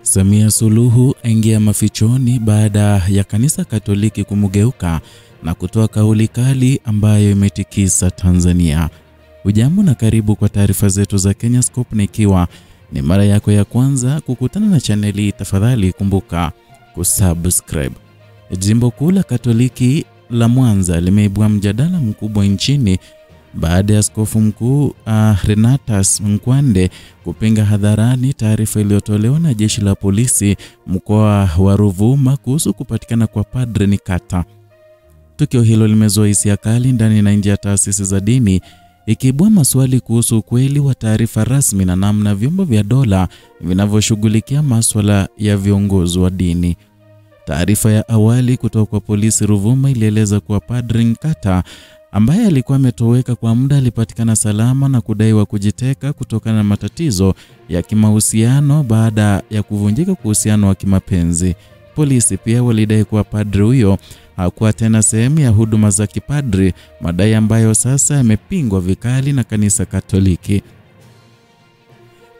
Samia Suluhu aingia mafichoni baada ya kanisa Katoliki kumgeuka na kutoa kauli kali ambayo imetikisa Tanzania. Ujambo na karibu kwa taarifa zetu za Kenyascope, na ikiwa ni mara yako ya kwanza kukutana na chaneli, tafadhali kumbuka kusubscribe. Jimbo kuu la Katoliki la Mwanza limeibua mjadala mkubwa nchini baada ya askofu mkuu Renatus Nkwande kupinga hadharani taarifa iliyotolewa na jeshi la polisi mkoa wa Ruvuma kuhusu kupatikana kwa Padre Nikata. Tukio hilo limezua hisia kali ndani na nje ya taasisi za dini, ikiibua maswali kuhusu ukweli wa taarifa rasmi na namna vyombo vya dola vinavyoshughulikia masuala ya viongozi wa dini. Taarifa ya awali kutoka kwa polisi Ruvuma ilieleza kuwa Padre Nikata, ambaye alikuwa ametoweka kwa muda, alipatikana salama na kudaiwa kujiteka kutokana na matatizo ya kimahusiano baada ya kuvunjika kwa uhusiano wa kimapenzi. Polisi pia walidai kuwa padre huyo hakuwa tena sehemu ya huduma za kipadri, madai ambayo sasa yamepingwa vikali na kanisa Katoliki.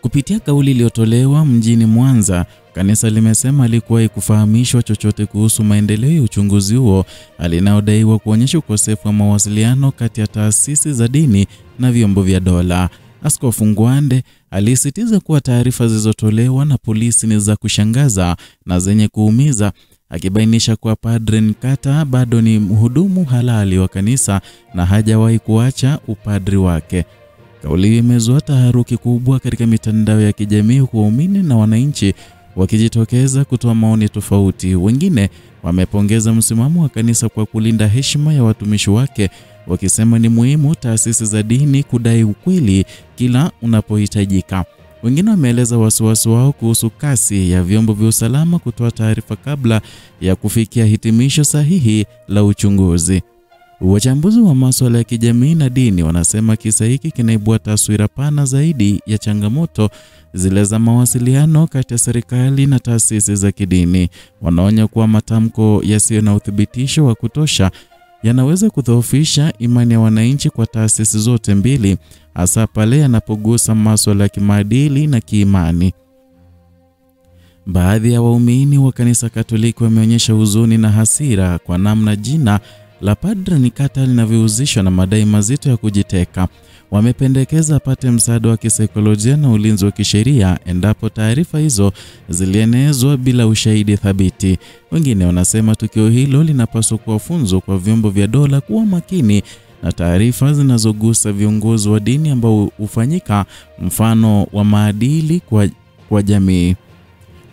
Kupitia kauli iliyotolewa mjini Mwanza, kanisa limesema alikuwa kufahamishwa chochote kuhusu maendeleo ya uchunguzi huo, alinadaiwa kuonyesha ukosefu wa mawasiliano kati ya taasisi za dini na vyombo vya dola. Askofu Nkwande alisisitiza kuwa taarifa zilizotolewa na polisi ni za kushangaza na zenye kuumiza, akibainisha kuwa Padre Nikata bado ni mhudumu halali wa kanisa na hajawahi kuacha upadri wake. Kauli hii imezua taharuki kubwa katika mitandao ya kijamii, huku waumini na wananchi wakijitokeza kutoa maoni tofauti. Wengine wamepongeza msimamo wa kanisa kwa kulinda heshima ya watumishi wake, wakisema ni muhimu taasisi za dini kudai ukweli kila unapohitajika. Wengine wameeleza wasiwasi wao kuhusu kasi ya vyombo vya usalama kutoa taarifa kabla ya kufikia hitimisho sahihi la uchunguzi. Wachambuzi wa masuala ya kijamii na dini wanasema kisa hiki kinaibua taswira pana zaidi ya changamoto zile za mawasiliano kati ya serikali na taasisi za kidini. Wanaonya kuwa matamko yasiyo na uthibitisho wa kutosha yanaweza kudhoofisha imani ya wananchi kwa taasisi zote mbili, hasa pale yanapogusa masuala ya kimaadili na kiimani. Baadhi ya waumini wa kanisa Katoliki wameonyesha huzuni na hasira kwa namna jina la Padre Nikata linavyohusishwa na madai mazito ya kujiteka. Wamependekeza apate msaada wa kisaikolojia na ulinzi wa kisheria endapo taarifa hizo zilienezwa bila ushahidi thabiti. Wengine wanasema tukio hilo linapaswa kuwa funzo kwa vyombo vya dola kuwa makini na taarifa zinazogusa viongozi wa dini ambao hufanyika mfano wa maadili kwa jamii.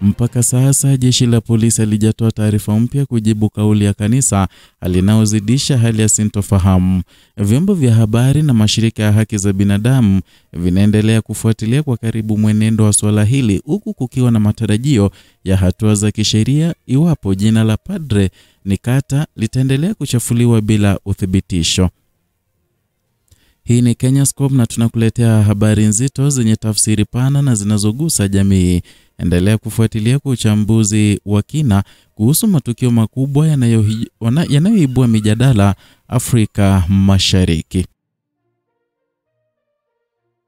Mpaka sasa jeshi la polisi halijatoa taarifa mpya kujibu kauli ya kanisa linalozidisha hali ya sintofahamu. Vyombo vya habari na mashirika ya haki za binadamu vinaendelea kufuatilia kwa karibu mwenendo wa swala hili, huku kukiwa na matarajio ya hatua za kisheria iwapo jina la Padre Nikata litaendelea kuchafuliwa bila uthibitisho. Hii ni Kenyascope na tunakuletea habari nzito zenye tafsiri pana na zinazogusa jamii. Endelea kufuatilia kwa uchambuzi wa kina kuhusu matukio makubwa yanayoibua mijadala Afrika Mashariki.